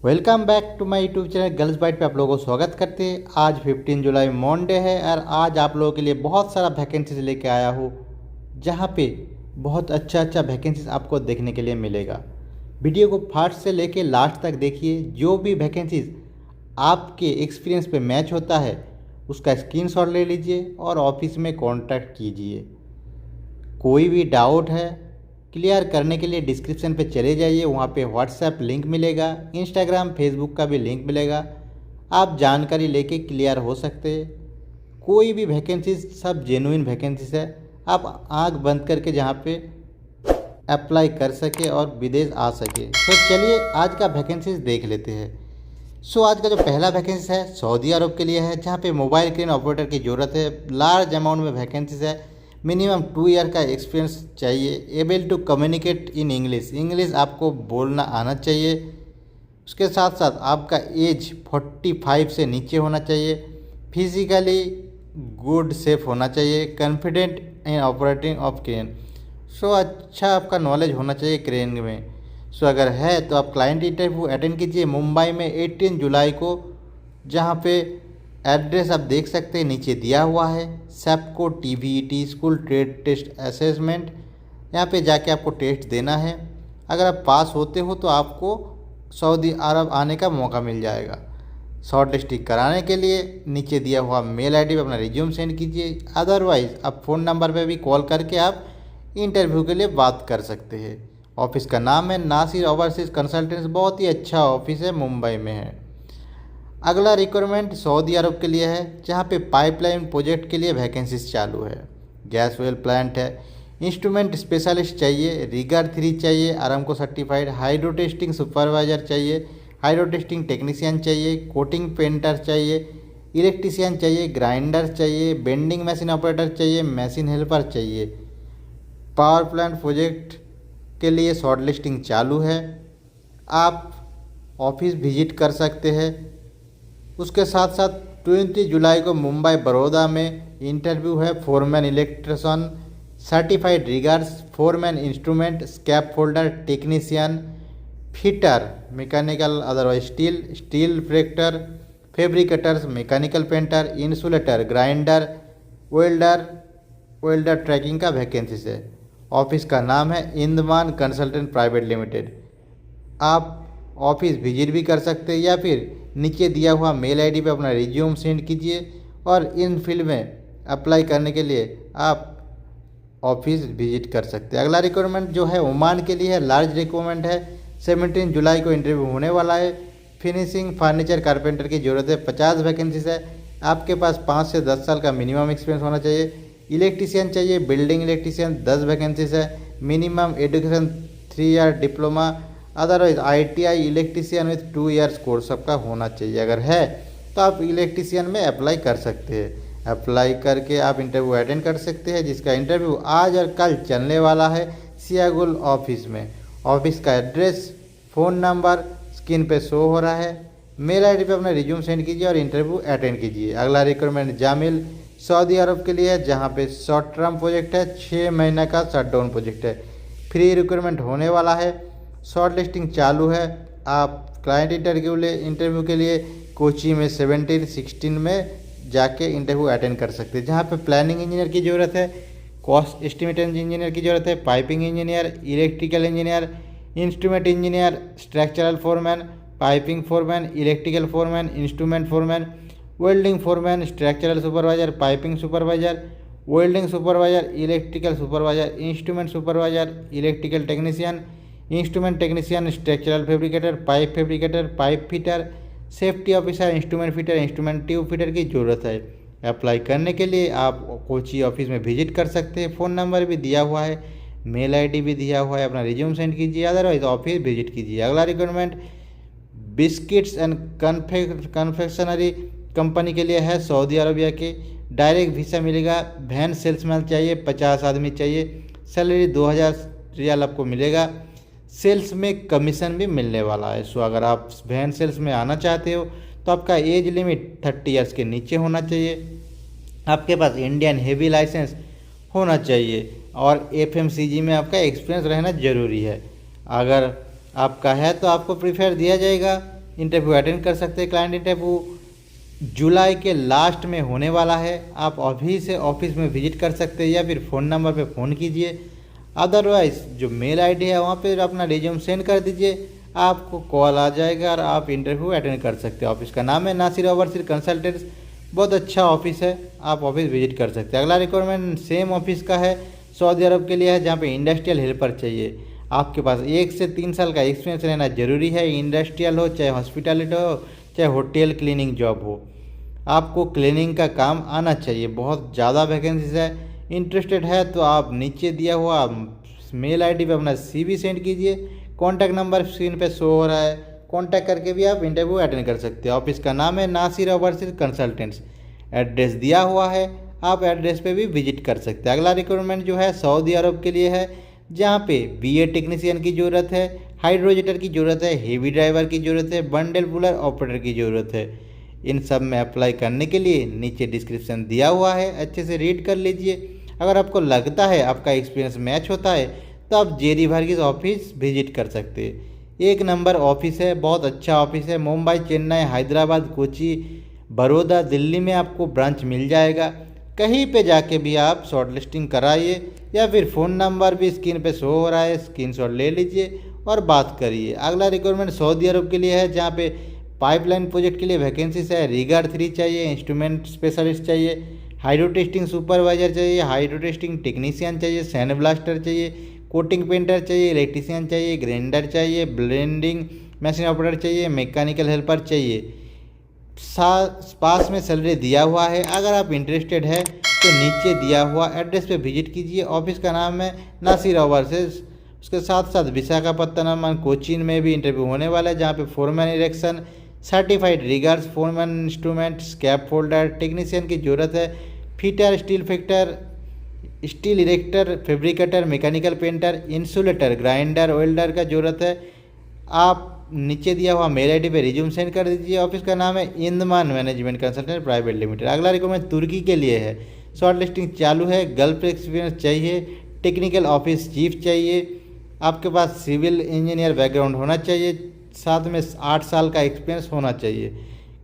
Welcome back to my YouTube channel girls bite पे आप लोगों को स्वागत करते हैं। आज 15 जुलाई मंडे है और आज आप लोगों के लिए बहुत सारा वैकेंसीज लेके आया हूँ, जहाँ पे बहुत अच्छा वैकेंसीज आपको देखने के लिए मिलेगा। वीडियो को फर्स्ट से लेके लास्ट तक देखिए। जो भी वैकेंसीज आपके एक्सपीरियंस पे मैच होता है उसका स्क्रीनशॉट ले लीजिए और ऑफिस में कॉन्टैक्ट कीजिए। कोई भी डाउट है क्लियर करने के लिए डिस्क्रिप्शन पे चले जाइए, वहाँ पे व्हाट्सएप लिंक मिलेगा, इंस्टाग्राम फेसबुक का भी लिंक मिलेगा। आप जानकारी लेके क्लियर हो सकते हैं। कोई भी वैकेंसीज सब जेन्युइन वैकेंसीज है, आप आंख बंद करके जहाँ पे अप्लाई कर सके और विदेश आ सके। तो चलिए आज का वैकेंसीज देख लेते हैं। आज का जो पहला वैकेंसी है सऊदी अरब के लिए है, जहाँ पे मोबाइल क्रेन ऑपरेटर की ज़रूरत है। लार्ज अमाउंट में वैकेंसीज है। मिनिमम 2 ईयर का एक्सपीरियंस चाहिए। Able to communicate in English आपको बोलना आना चाहिए। उसके साथ साथ आपका एज 45 से नीचे होना चाहिए। फिजिकली गुड सेफ होना चाहिए। Confident in operating of crane. अच्छा आपका नॉलेज होना चाहिए क्रेन में। अगर है तो आप क्लाइंट इंटरव्यू अटेंड कीजिए मुंबई में 18 जुलाई को, जहाँ पे एड्रेस आप देख सकते हैं नीचे दिया हुआ है। SEPCO TVT school trade test assessment, यहाँ पे जाके आपको टेस्ट देना है। अगर आप पास होते हो तो आपको सऊदी अरब आने का मौका मिल जाएगा। शॉर्ट लिस्टिंग कराने के लिए नीचे दिया हुआ मेल आईडी पे अपना रिज्यूम सेंड कीजिए। अदरवाइज़ आप फ़ोन नंबर पे भी कॉल करके आप इंटरव्यू के लिए बात कर सकते हैं। ऑफिस का नाम है नासिर ओवरसीज कंसल्टेंट्स। बहुत ही अच्छा ऑफिस है, मुंबई में है। अगला रिक्वायरमेंट सऊदी अरब के लिए है, जहाँ पे पाइपलाइन प्रोजेक्ट के लिए वैकेंसीज चालू है। गैस वेल प्लांट है। इंस्ट्रूमेंट स्पेशलिस्ट चाहिए। रिगर 3 चाहिए। Aramco certified. Hydro testing supervisor चाहिए। हाइड्रो टेस्टिंग टेक्नीशियन चाहिए। कोटिंग पेंटर चाहिए। इलेक्ट्रीशियन चाहिए। ग्राइंडर चाहिए। बेंडिंग मशीन ऑपरेटर चाहिए। मशीन हेल्पर चाहिए। पावर प्लांट प्रोजेक्ट के लिए शॉर्ट लिस्टिंग चालू है। आप ऑफिस विजिट कर सकते हैं। उसके साथ साथ 20 जुलाई को मुंबई बड़ौदा में इंटरव्यू है। Foreman electrician, certified riggers, foreman instrument, scaffolder technician, fitter mechanical otherwise steel फ्रैक्टर, fabricators, mechanical painter, insulator, grinder, welder tracking का वैकेंसी है। ऑफिस का नाम है इंदमान कंसल्टेंट प्राइवेट लिमिटेड। आप ऑफिस विजिट भी कर सकते हैं या फिर नीचे दिया हुआ मेल आईडी पे अपना रिज्यूम सेंड कीजिए और इन फील्ड में अप्लाई करने के लिए आप ऑफिस विजिट कर सकते हैं। अगला रिक्वायरमेंट जो है ओमान के लिए है। लार्ज रिक्वायरमेंट है। 17 जुलाई को इंटरव्यू होने वाला है। फिनिशिंग फर्नीचर कारपेंटर की ज़रूरत है। 50 वैकेंसीज है। आपके पास 5 से 10 साल का मिनिमम एक्सपीरियंस होना चाहिए। इलेक्ट्रीशियन चाहिए। बिल्डिंग इलेक्ट्रीशियन 10 वैकेंसीज है। Minimum education 3 year diploma, otherwise ITI electrician with 2 years course आपका होना चाहिए। अगर है तो आप इलेक्ट्रीशियन में अप्लाई कर सकते हैं। अप्लाई करके आप इंटरव्यू अटेंड कर सकते हैं, जिसका इंटरव्यू आज और कल चलने वाला है सियागुल ऑफिस में। ऑफिस का एड्रेस, फ़ोन नंबर स्क्रीन पे शो हो रहा है। मेल आईडी पे अपना रिज्यूम सेंड कीजिए और इंटरव्यू अटेंड कीजिए। अगला रिक्वायरमेंट जामिल सऊदी अरब के लिए है, जहाँ पे शॉर्ट टर्म प्रोजेक्ट है। 6 महीने का शटडाउन प्रोजेक्ट है। फ्री रिक्वायरमेंट होने वाला है। शॉर्ट लिस्टिंग चालू है। आप क्लाइंट इंटरव्यू के लिए कोची में 17-16 में जाके इंटरव्यू अटेंड कर सकते हैं, जहाँ पे प्लानिंग इंजीनियर की ज़रूरत है। कॉस्ट एस्टिमेट इंजीनियर की ज़रूरत है। Piping engineer, electrical engineer, instrument engineer, structural foreman, piping foreman, electrical foreman, instrument foreman, welding foreman, structural supervisor, piping supervisor, welding supervisor, electrical supervisor, instrument supervisor, electrical technician, instrument technician, structural fabricator, pipe fitter, safety officer, instrument fitter, instrument tube fitter की ज़रूरत है। Apply करने के लिए आप Kochi office में visit कर सकते हैं। फ़ोन नंबर भी दिया हुआ है, मेल आईडी भी दिया हुआ है। अपना रिज्यूम सेंड कीजिए, अदरवाइज ऑफिस विजिट कीजिए। अगला requirement biscuits and confectionery company के लिए है, सऊदी अरबिया के। डायरेक्ट वीसा मिलेगा। वैन सेल्समैन चाहिए, 50 आदमी चाहिए। सैलरी 2000 रियाल आपको मिलेगा। सेल्स में कमीशन भी मिलने वाला है। अगर आप वैन सेल्स में आना चाहते हो तो आपका एज लिमिट 30 ईयर्स के नीचे होना चाहिए। आपके पास इंडियन हेवी लाइसेंस होना चाहिए और FMCG में आपका एक्सपीरियंस रहना ज़रूरी है। अगर आपका है तो आपको प्रीफर दिया जाएगा। इंटरव्यू अटेंड कर सकते हैं। क्लाइंट इंटरव्यू जुलाई के लास्ट में होने वाला है। आप अभी से ऑफिस में विजिट कर सकते हैं या फिर फ़ोन नंबर पे फ़ोन कीजिए। अदरवाइज़ जो मेल आईडी है वहाँ पे अपना रिज्यूम सेंड कर दीजिए, आपको कॉल आ जाएगा और आप इंटरव्यू अटेंड कर सकते हैं। ऑफिस का नाम है नासिर ओवरसीज कंसल्टेंट्स, बहुत अच्छा ऑफिस है, आप ऑफिस विजिट कर सकते हैं। अगला रिक्वायरमेंट सेम ऑफिस का है, सऊदी अरब के लिए है, जहाँ पे इंडस्ट्रियल हेल्पर चाहिए। आपके पास 1 से 3 साल का एक्सपीरियंस रहना जरूरी है। इंडस्ट्रियल हो, चाहे हॉस्पिटैलिटी हो, चाहे होटल क्लीनिंग जॉब हो, आपको क्लीनिंग का काम आना चाहिए। बहुत ज़्यादा वैकेंसीज है। इंटरेस्टेड है तो आप नीचे दिया हुआ मेल आईडी पे अपना CV सेंड कीजिए। कॉन्टैक्ट नंबर स्क्रीन पे शो हो रहा है, कॉन्टैक्ट करके भी आप इंटरव्यू अटेंड कर सकते हैं। ऑफिस का नाम है नासिर ओवरसीज कंसल्टेंट्स, एड्रेस दिया हुआ है, आप एड्रेस पे भी विजिट कर सकते हैं। अगला रिक्वायरमेंट जो है सऊदी अरब के लिए है, जहाँ पे BA टेक्नीशियन की ज़रूरत है, हाइड्रोजेटर की ज़रूरत है, हेवी ड्राइवर की ज़रूरत है, बंडल पुलर ऑपरेटर की ज़रूरत है। इन सब में अप्लाई करने के लिए नीचे डिस्क्रिप्शन दिया हुआ है, अच्छे से रीड कर लीजिए। अगर आपको लगता है आपका एक्सपीरियंस मैच होता है तो आप जेरी वर्गीस ऑफिस विजिट कर सकते हैं। 1 नंबर ऑफिस है, बहुत अच्छा ऑफिस है। मुंबई, चेन्नई, हैदराबाद, कोची, बड़ौदा, दिल्ली में आपको ब्रांच मिल जाएगा। कहीं पे जाके भी आप शॉर्ट लिस्टिंग कराइए या फिर फ़ोन नंबर भी स्क्रीन पे शो हो रहा है, स्क्रीनशॉट ले लीजिए और बात करिए। अगला रिक्वायरमेंट सऊदी अरब के लिए है, जहाँ पे पाइपलाइन प्रोजेक्ट के लिए वैकेंसीज है। रिगार 3 चाहिए, इंस्ट्रूमेंट स्पेशलिस्ट चाहिए, हाइड्रो टेस्टिंग सुपरवाइजर चाहिए, हाइड्रो टेस्टिंग टेक्नीशियन चाहिए, सैंड ब्लास्टर चाहिए, कोटिंग पेंटर चाहिए, इलेक्ट्रीशियन चाहिए, ग्राइंडर चाहिए, ब्लेंडिंग मशीन ऑपरेटर चाहिए, मैकेनिकल हेल्पर चाहिए। पास में सैलरी दिया हुआ है। अगर आप इंटरेस्टेड है तो नीचे दिया हुआ एड्रेस पे विजिट कीजिए। ऑफिस का नाम है नासिर ओवरसीज। उसके साथ साथ विशाखापत्तनम, कोचीन में भी इंटरव्यू होने वाला है, जहाँ पे foreman erection, certified riggers, foreman instrument, scaffolder technician की ज़रूरत है। फिटर, स्टील फिक्टर, steel erector, fabricator, mechanical painter, insulator, grinder, welder का ज़रूरत है। आप नीचे दिया हुआ मेल आईडी पे रिज्यूम सेंड कर दीजिए। ऑफिस का नाम है इंदमान मैनेजमेंट कंसल्टेंट प्राइवेट लिमिटेड। अगला रिक्वायरमेंट तुर्की के लिए है, शॉर्ट लिस्टिंग चालू है। गल्फ एक्सपीरियंस चाहिए, टेक्निकल ऑफिस चीफ चाहिए, आपके पास सिविल इंजीनियर बैकग्राउंड होना चाहिए, साथ में 8 साल का एक्सपीरियंस होना चाहिए।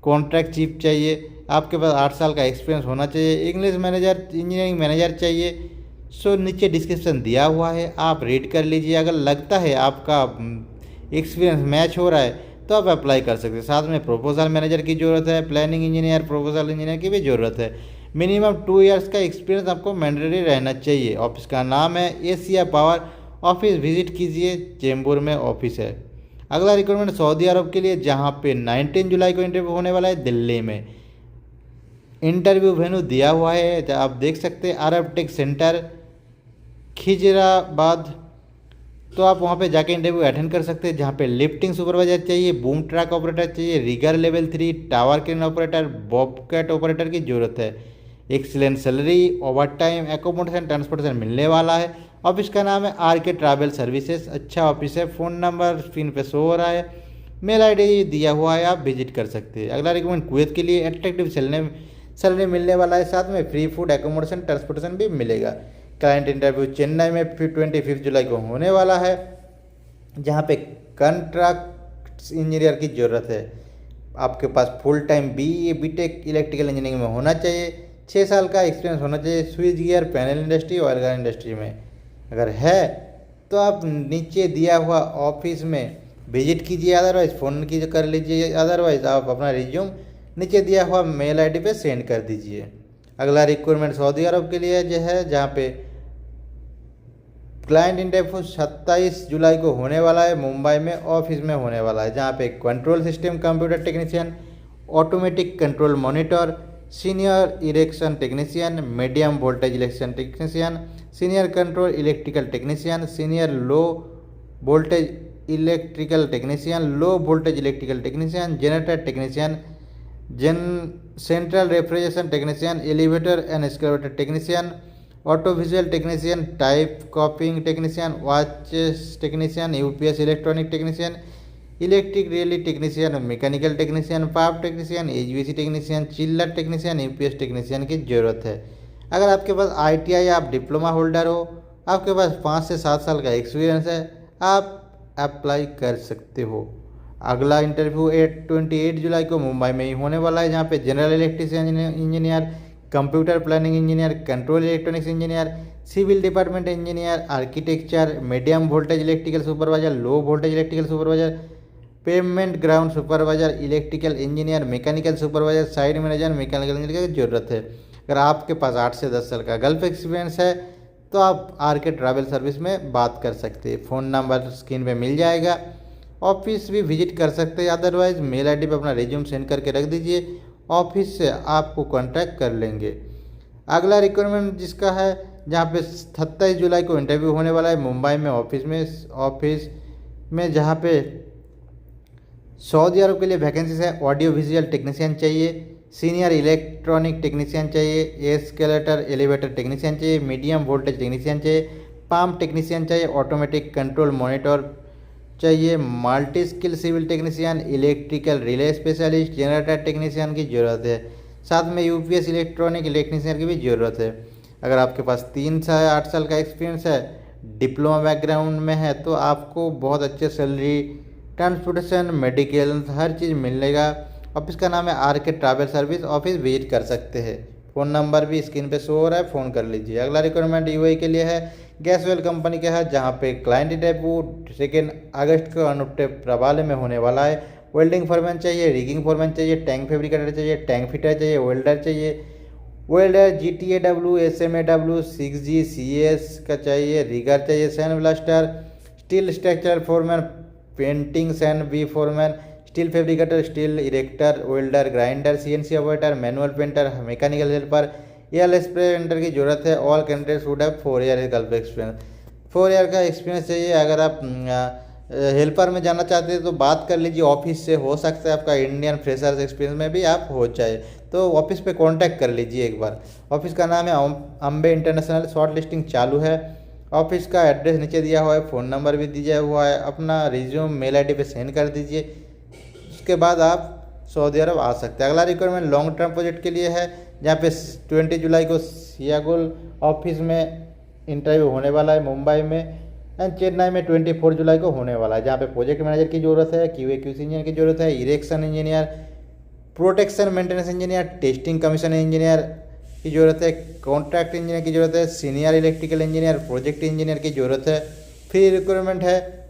कॉन्ट्रैक्ट चीफ चाहिए, आपके पास 8 साल का एक्सपीरियंस होना चाहिए। इंग्लिश मैनेजर, इंजीनियरिंग मैनेजर चाहिए। सो नीचे डिस्क्रिप्शन दिया हुआ है, आप रीड कर लीजिए। अगर लगता है आपका एक्सपीरियंस मैच हो रहा है तो आप अप्लाई कर सकते हैं। साथ में प्रोपोजल मैनेजर की ज़रूरत है, प्लानिंग इंजीनियर, प्रोपोजल इंजीनियर की भी ज़रूरत है। मिनिमम 2 इयर्स का एक्सपीरियंस आपको मैंडेटरी रहना चाहिए। ऑफिस का नाम है एशिया पावर। ऑफिस विजिट कीजिए, चेंबूर में ऑफिस है। अगला रिक्वायरमेंट सऊदी अरब के लिए, जहाँ पे 19 जुलाई को इंटरव्यू होने वाला है दिल्ली में। इंटरव्यू वेन्यू दिया हुआ है, आप देख सकते हैं, अरब टेक सेंटर खिजराबाद। तो आप वहाँ पे जाके इंटरव्यू अटेंड कर सकते हैं, जहाँ पे लिफ्टिंग सुपरवाइजर चाहिए, बूम ट्रक ऑपरेटर चाहिए, rigger level 3, tower crane operator, bobcat operator की ज़रूरत है। Excellent salary, over time, accommodation, transportation मिलने वाला है। ऑफिस का नाम है RK ट्रैवल सर्विसेज, अच्छा ऑफिस है। फ़ोन नंबर स्क्रीन पे शो हो रहा है, मेल आईडी दिया हुआ है, आप विजिट कर सकते हैं। अगला रिकमेंड कुवैत के लिए अट्रैक्टिव सैलरी मिलने वाला है, साथ में फ्री फूड, एकोमोडेशन, ट्रांसपोर्टेशन भी मिलेगा। क्लाइंट इंटरव्यू चेन्नई में 25 जुलाई को होने वाला है, जहाँ पे कॉन्ट्रैक्ट इंजीनियर की ज़रूरत है। आपके पास full time BE BTech electrical engineering में होना चाहिए, 6 साल का एक्सपीरियंस होना चाहिए switchgear, panel industry, oil gas industry में। अगर है तो आप नीचे दिया हुआ ऑफिस में विजिट कीजिए, अदरवाइज़ फ़ोन की कर लीजिए, अदरवाइज़ आप अपना रिज्यूम नीचे दिया हुआ मेल आईडी पे सेंड कर दीजिए। अगला रिक्वायरमेंट सऊदी अरब के लिए जो है, जहाँ पे क्लाइंट इंटरव्यू 27 जुलाई को होने वाला है, मुंबई में ऑफिस में होने वाला है, जहाँ पे control system computer technician, automatic control monitor, senior erection technician, medium voltage election technician, senior control electrical technician, senior low voltage electrical technician, low voltage electrical technician, generator technician, central refrigeration technician, elevator and escalator technician, auto visual technician, type कॉपिंग technician, watches technician, UPS electronic technician, electric relay technician, mechanical technician, power technician, HVAC technician, चिल्लर technician, UPS technician की ज़रूरत है। अगर आपके पास ITI या आप diploma holder हो, आपके पास 5 से 7 साल का एक्सपीरियंस है, आप अप्लाई कर सकते हो। अगला इंटरव्यू 28 जुलाई को मुंबई में ही होने वाला है, जहाँ पे general electrician engineer, computer planning engineer, control electronics engineer, civil department engineer, architecture, medium voltage electrical supervisor, low voltage electrical supervisor, payment ground supervisor, electrical engineer, mechanical supervisor, site manager, mechanical engineer की जरूरत है। अगर आपके पास 8 से 10 साल का gulf experience है तो आप आर के ट्रैवल सर्विस में बात कर सकते हैं। फ़ोन नंबर स्क्रीन पे मिल जाएगा। ऑफिस भी विजिट कर सकते हैं, अदरवाइज मेल आईडी पे अपना रिज्यूम सेंड करके रख दीजिए, ऑफिस से आपको कांटेक्ट कर लेंगे। अगला रिक्वायरमेंट जिसका है, जहाँ पे 27 जुलाई को इंटरव्यू होने वाला है मुंबई में ऑफिस में जहाँ पे सऊदी अरब के लिए वैकेंसीज है। ऑडियो विजुअल टेक्नीशियन चाहिए, सीनियर इलेक्ट्रॉनिक टेक्नीशियन चाहिए, एस्केलेटर एलिवेटर टेक्नीशियन चाहिए, मीडियम वोल्टेज टेक्नीशियन चाहिए, पाम्प टेक्नीशियन चाहिए, ऑटोमेटिक कंट्रोल मॉनिटर चाहिए, multi skill civil technician, electrical relay specialist, generator technician की ज़रूरत है। साथ में यूपीएस इलेक्ट्रॉनिक इलेक्ट्रीशियन की भी ज़रूरत है। अगर आपके पास 3 से 8 साल का एक्सपीरियंस है, डिप्लोमा बैकग्राउंड में है, तो आपको बहुत अच्छे सैलरी, ट्रांसपोर्टेशन, मेडिकल हर चीज़ मिलेगा। ऑफिस का नाम है आर के ट्रैवल सर्विस। ऑफिस विजिट कर सकते हैं। फ़ोन नंबर भी स्क्रीन पे शो हो रहा है, फ़ोन कर लीजिए। अगला रिक्वायरमेंट यूएई के लिए है, गैसवेल कंपनी का है, जहाँ पे क्लाइंट इंटरव्यू 2 अगस्त को अनुपटेप रवाले में होने वाला है। वेल्डिंग फोरमैन चाहिए, रिगिंग फोरमैन चाहिए, टैंक फैब्रिकेटर चाहिए, टैंक फिटर चाहिए, वेल्डर चाहिए, welder GTAW, SMAW, 6G CS का चाहिए, रिगर चाहिए, sand blaster, steel structural foreman, painting sand B foreman, steel fabricator, steel erector, welder, grinder, CNC operator, manual painter, mechanical helper, air spray painter की जरूरत है। All candidates would have 4 year gulf experience. 4 year का experience चाहिए। अगर आप helper में जाना चाहते हैं तो बात कर लीजिए, ऑफिस से हो सकता है आपका इंडियन फ्रेशर्स एक्सपीरियंस में भी आप हो जाए, तो ऑफिस पे कांटेक्ट कर लीजिए एक बार। ऑफिस का नाम है अम्बे इंटरनेशनल। शॉर्ट लिस्टिंग चालू है। ऑफिस का एड्रेस नीचे दिया हुआ है, फ़ोन नंबर भी दिया हुआ है। अपना रिज्यूम मेल आईडी पे सेंड कर दीजिए, उसके बाद आप सऊदी अरब आ सकते हैं। अगला रिक्वायरमेंट लॉन्ग टर्म प्रोजेक्ट के लिए है, जहाँ पे 20 जुलाई को सियागुल ऑफिस में इंटरव्यू होने वाला है मुंबई में, एंड चेन्नई में 24 जुलाई को होने वाला है, जहाँ पे प्रोजेक्ट मैनेजर की ज़रूरत है, QA/QC इंजीनियर की ज़रूरत है, erection engineer, protection maintenance engineer, testing commission engineer की ज़रूरत है, कॉन्ट्रैक्ट इंजीनियर की ज़रूरत है, senior electrical engineer, project engineer की ज़रूरत है। फ्री रिक्वायरमेंट है।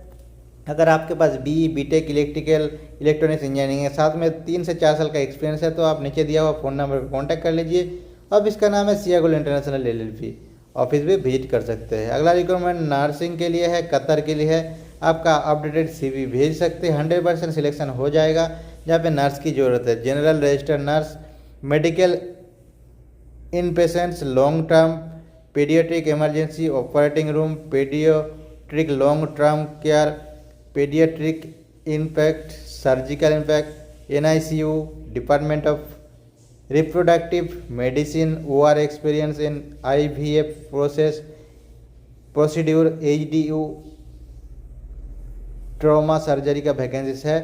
अगर आपके पास BTech इलेक्ट्रिकल इलेक्ट्रॉनिक्स इंजीनियरिंग है, साथ में 3 से 4 साल का एक्सपीरियंस है, तो आप नीचे दिया हुआ फ़ोन नंबर पर कॉन्टैक्ट कर लीजिए। अब इसका नाम है सियागुल इंटरनेशनल LLP। ऑफिस भी विजिट कर सकते हैं। अगला रिक्वायरमेंट नर्सिंग के लिए है, कतर के लिए है। आपका अपडेटेड CV भेज सकते हैं, 100% सिलेक्शन हो जाएगा। जहाँ पे नर्स की ज़रूरत है, general registered nurse, medical in patients, long term, paediatric emergency operating room, paediatric long term care, paediatric impact, surgical impact, NICU, department of reproductive medicine, OR experience in IVF procedure, HDU, trauma surgery का vacancies है।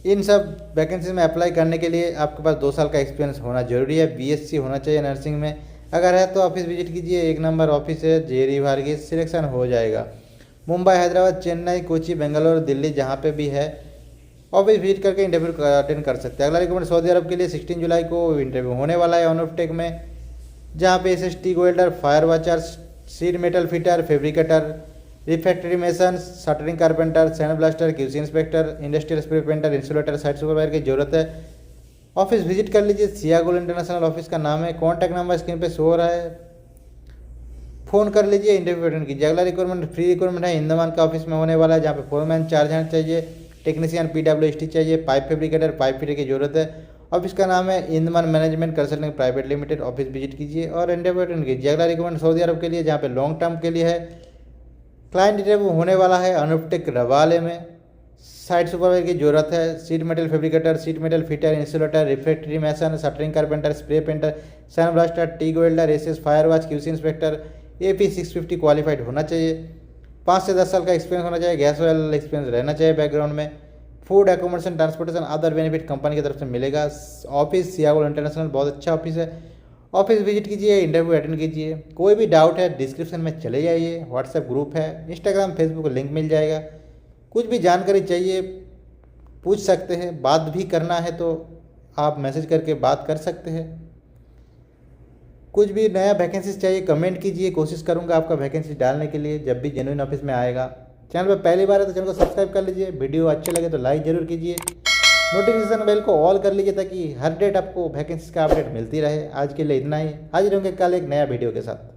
इन सब vacancies में apply करने के लिए आपके पास 2 साल का एक्सपीरियंस होना जरूरी है। BSc होना चाहिए नर्सिंग में। अगर है तो ऑफिस विजिट कीजिए, 1 नंबर ऑफिस है, जेरी भार्गी, सिलेक्शन हो जाएगा। मुंबई, हैदराबाद, चेन्नई, कोची, बेंगलोर, दिल्ली, जहाँ पे भी है ऑफिस विजिट करके इंटरव्यू अटेंड कर सकते हैं। अगला रिक्वायरमेंट सऊदी अरब के लिए 16 जुलाई को इंटरव्यू होने वाला है अनुपटेक में, जहाँ पे SST welder, fire watcher, sheet metal fitter, fabricator, refractory mason, shuttering carpenter, sand blaster, QC inspector, industrial spray painter, insulator, site supervisor की जरूरत है। ऑफिस विजिट कर लीजिए। सियागुल इंटरनेशनल ऑफिस का नाम है। कॉन्टैक्ट नंबर स्क्रीन पे शो हो रहा है, फ़ोन कर लीजिए, इंटरव्यू अटेंड कीजिए। अगला रिक्वायरमेंट फ्री रिक्वायरमेंट है, इंदमान का ऑफिस में होने वाला है, जहाँ पे फोरमैन 4 जन चाहिए, टेक्नीशियन PWST चाहिए, पाइप फैब्रिकेटर, पाइप फिटर की जरूरत है। ऑफिस का नाम है इंदमान management consulting private limited. Office visit कीजिए और इंटरव्यू अटेंड कीजिए। अगला रिक्वायरमेंट सऊदी अरब के लिए, जहाँ पे लॉन्ग टर्म के लिए है, क्लाइंट इंटरव्यू होने वाला है अनुपटेक रवाले में, साइट सुपरवाइजर की जरूरत है, sheet metal fabricator, sheet metal fitter, insulator, refractory mason, shuttering carpenter, spray painter, sand blaster, TIG welder, SS fire watch, QC inspector, AP 650 qualified होना चाहिए। 5 से 10 साल का एक्सपीरियंस होना चाहिए। गैस वाला एक्सपीरियंस रहना चाहिए बैकग्राउंड में। Food, accommodation, transportation, other benefit company की तरफ से मिलेगा। ऑफिस सियागुल इंटरनेशनल बहुत अच्छा ऑफिस है। ऑफिस विजिट कीजिए, इंटरव्यू अटेंड कीजिए। कोई भी डाउट है डिस्क्रिप्शन में चले जाइए, व्हाट्सएप ग्रुप है, इंस्टाग्राम फेसबुक लिंक मिल जाएगा। कुछ भी जानकारी चाहिए पूछ सकते हैं। बात भी करना है तो आप मैसेज करके बात कर सकते हैं। कुछ भी नया वैकेंसीज चाहिए कमेंट कीजिए, कोशिश करूंगा आपका वैकेंसी डालने के लिए जब भी जेन्युइन ऑफिस में आएगा। चैनल पर पहली बार है तो चैनल को सब्सक्राइब कर लीजिए, वीडियो अच्छे लगे तो लाइक ज़रूर कीजिए, नोटिफिकेशन बेल को ऑल कर लीजिए ताकि हर डेट आपको वैकेंसीज का अपडेट मिलती रहे। आज के लिए इतना ही, हाजिर होंगे कल एक नया वीडियो के साथ।